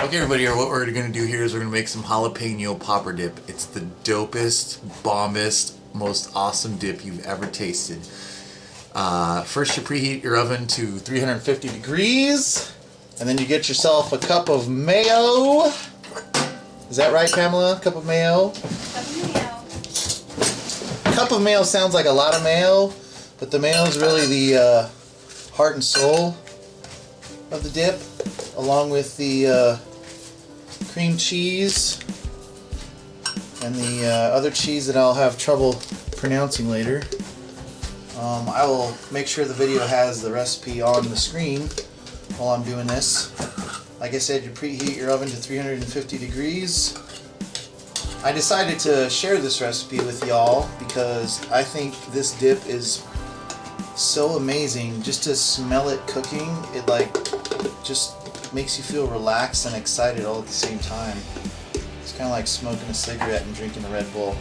Okay, everybody, what we're going to do here is we're going to make some jalapeno popper dip. It's the dopest, bombest, most awesome dip you've ever tasted. First you preheat your oven to 350 degrees, and then you get yourself a cup of mayo. Is that right, Pamela? A cup of mayo? Cup of mayo. Cup of mayo sounds like a lot of mayo, but the mayo is really the heart and soul of the dip, along with the cream cheese and the other cheese that I'll have trouble pronouncing later. I will make sure the video has the recipe on the screen while I'm doing this. Like I said, you preheat your oven to 350 degrees. I decided to share this recipe with y'all because I think this dip is so amazing. Just to smell it cooking, it just makes you feel relaxed and excited all at the same time. It's kind of like smoking a cigarette and drinking a Red Bull,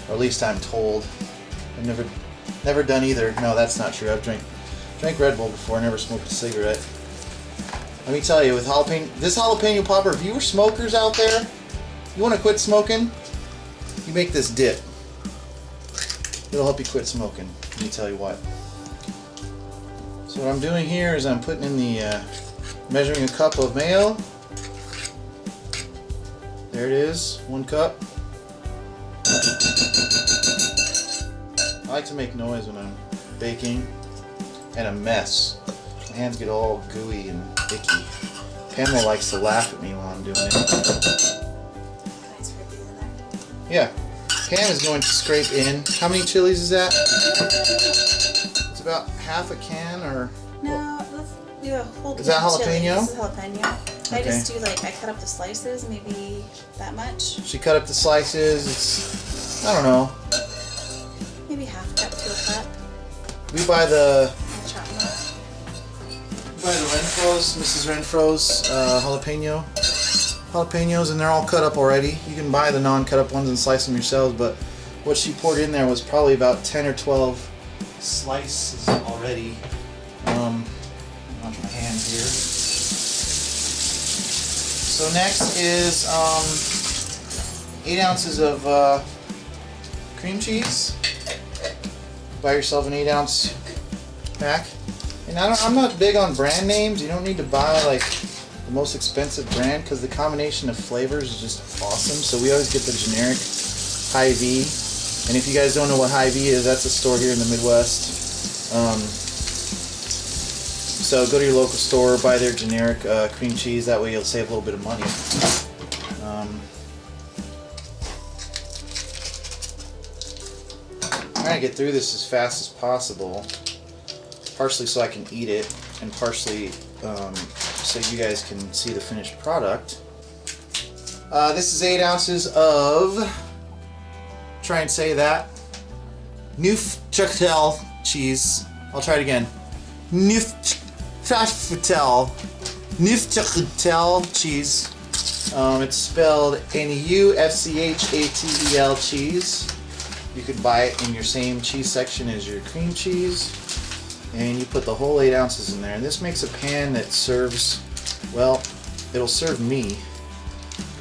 or at least I'm told. I've never done either. No, that's not true. I've drank Red Bull before. Never smoked a cigarette. Let me tell you, with this jalapeno popper, if you were smokers out there, you want to quit smoking, you make this dip. It'll help you quit smoking. Let me tell you what. So what I'm doing here is I'm putting in the measuring a cup of mayo. There it is, 1 cup. I like to make noise when I'm baking, and a mess. My hands get all gooey and icky. Pamela likes to laugh at me while I'm doing it. Nice for you in there. Yeah, Pam is going to scrape in. How many chilies is that? It's about half a can, or? No, let's do a whole. Is that jalapeno? This is jalapeno. I Okay. just do I cut up the slices, maybe that much. She cut up the slices. It's, I don't know. Maybe half a cup to a cup. We buy the I'll chop them up. Renfro's, Mrs. Renfro's jalapenos, and they're all cut up already. You can buy the non-cut up ones and slice them yourselves, but what she poured in there was probably about 10 or 12 slices already. Wash my hands here. So next is 8 ounces of cream cheese. Buy yourself an 8-ounce pack. And I'm not big on brand names. You don't need to buy like the most expensive brand because the combination of flavors is just awesome. So we always get the generic Hy-Vee. And if you guys don't know what Hy-Vee is, that's a store here in the Midwest. So go to your local store, buy their generic cream cheese. That way you'll save a little bit of money. I'm trying to get through this as fast as possible. Partially so I can eat it, and partially so you guys can see the finished product. This is 8 ounces of, try and say that, Neufchâtel cheese. I'll try it again. Neufchâtel cheese. It's spelled Neufchâtel cheese. You could buy it in your same cheese section as your cream cheese. And you put the whole 8 ounces in there. And this makes a pan that serves, well, it'll serve me,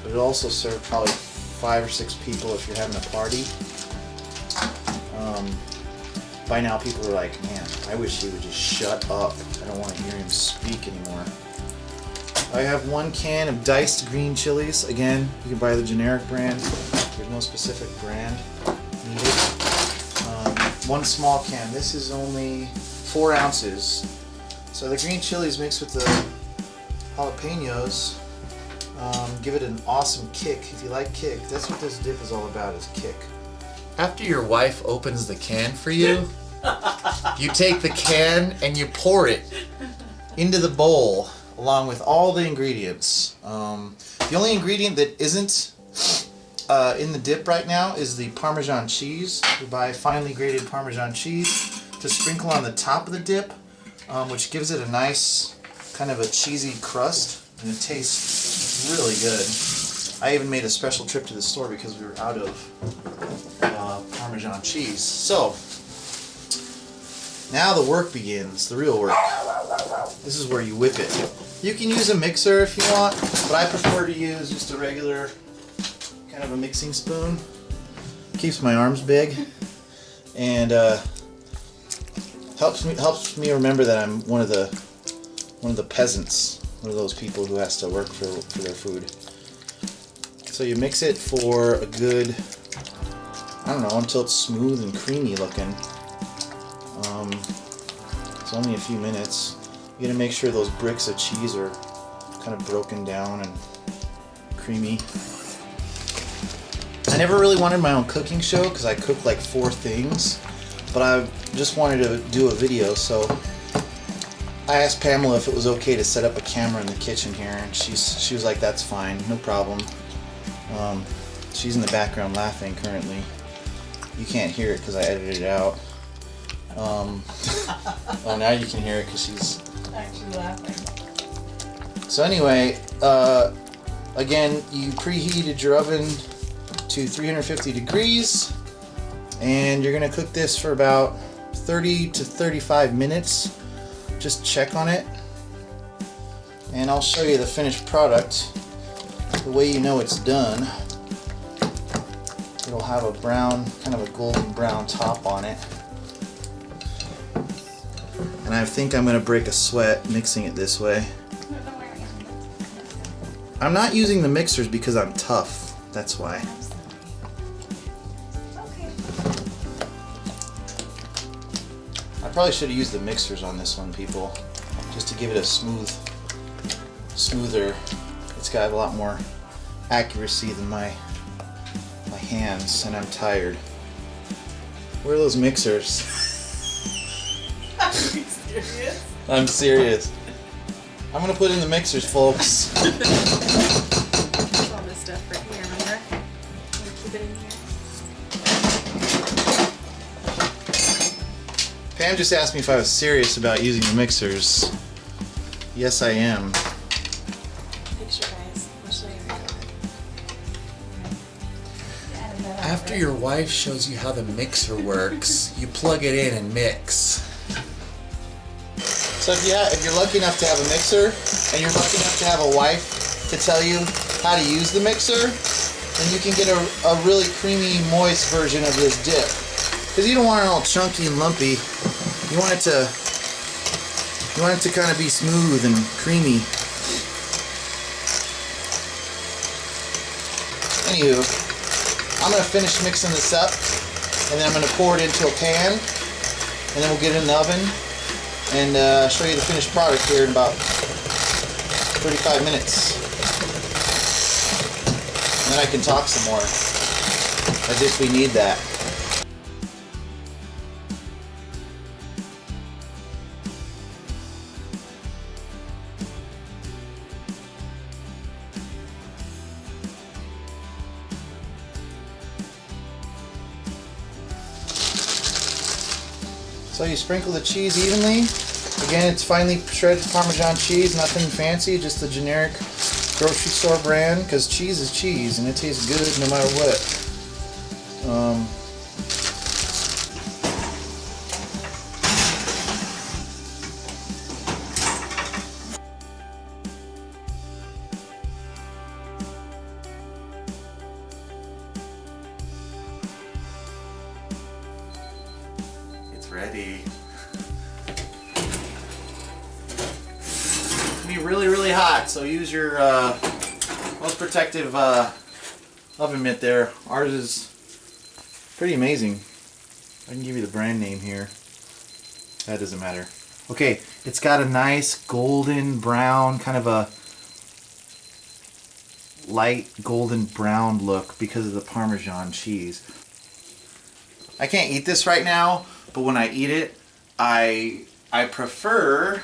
but it'll also serve probably 5 or 6 people if you're having a party. By now people are like, man, I wish he would just shut up. I don't want to hear him speak anymore. I have 1 can of diced green chilies. Again, you can buy the generic brand. There's no specific brand needed. 1 small can. This is only 4 ounces. So the green chilies mixed with the jalapenos give it an awesome kick. If you like kick, that's what this dip is all about, is kick. After your wife opens the can for you, you take the can and you pour it into the bowl along with all the ingredients. The only ingredient that isn't in the dip right now is the Parmesan cheese. You buy finely grated Parmesan cheese to sprinkle on the top of the dip, which gives it a nice kind of a cheesy crust, and it tastes really good. I even made a special trip to the store because we were out of Parmesan cheese. So Now the work begins, the real work. This is where you whip it. You can use a mixer if you want, but I prefer to use just a regular kind of a mixing spoon. Keeps my arms big and helps me remember that I'm one of the peasants, one of those people who has to work for their food. So you mix it for a good, I don't know, until it's smooth and creamy looking. It's only a few minutes. You gotta make sure those bricks of cheese are kind of broken down and creamy. I never really wanted my own cooking show because I cook like 4 things, but I just wanted to do a video, so I asked Pamela if it was okay to set up a camera in the kitchen here, and she was like, that's fine, no problem. She's in the background laughing currently. You can't hear it because I edited it out. Oh, now you can hear it because she's Actually laughing. So anyway, again, you preheated your oven to 350 degrees, and you're gonna cook this for about 30 to 35 minutes. Just check on it, and I'll show you the finished product. The way you know it's done, it'll have a brown, kind of a golden brown top on it. And I think I'm gonna break a sweat mixing it this way. I'm not using the mixers because I'm tough. That's why. Okay. I probably should have used the mixers on this one, people, just to give it a smoother. It's got a lot more accuracy than my hands, and I'm tired. Where are those mixers? Are you serious? I'm serious. I'm gonna put in the mixers, folks. There's all this stuff right here, remember? I'm gonna keep it in here. Pam just asked me if I was serious about using the mixers. Yes, I am. Picture, guys. I'll show you. After your wife shows you how the mixer works, you plug it in and mix. So if you're lucky enough to have a mixer, and you're lucky enough to have a wife to tell you how to use the mixer, then you can get a really creamy, moist version of this dip. Because you don't want it all chunky and lumpy. You want it to kind of be smooth and creamy. Anywho, I'm going to finish mixing this up, and then I'm going to pour it into a pan, and then we'll get it in the oven and show you the finished product here in about 35 minutes. And then I can talk some more, as if we need that. So you sprinkle the cheese evenly. Again, it's finely shredded Parmesan cheese, nothing fancy, just the generic grocery store brand, because cheese is cheese and it tastes good no matter what. It's ready. Be really, really hot, so use your most protective oven mitt there. Ours is pretty amazing. I can give you the brand name here. That doesn't matter. Okay, it's got a nice golden brown, kind of a light golden brown look because of the Parmesan cheese. I can't eat this right now, but when I eat it, I prefer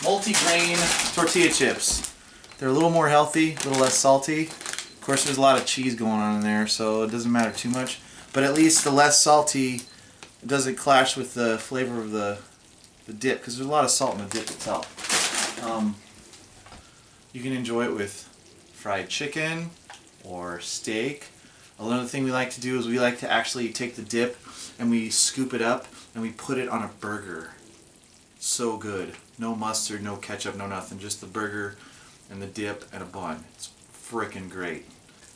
multi-grain tortilla chips. They're a little more healthy, a little less salty. Of course, there's a lot of cheese going on in there, so it doesn't matter too much. But at least the less salty, it doesn't clash with the flavor of the dip, because there's a lot of salt in the dip itself. You can enjoy it with fried chicken, or steak, Another thing we like to do is we like to actually take the dip and we scoop it up and we put it on a burger. So good. No mustard, no ketchup, no nothing. Just the burger and the dip and a bun. It's frickin' great.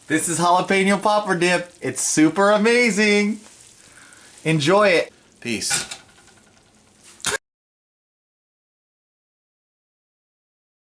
This is jalapeno popper dip. It's super amazing. Enjoy it. Peace.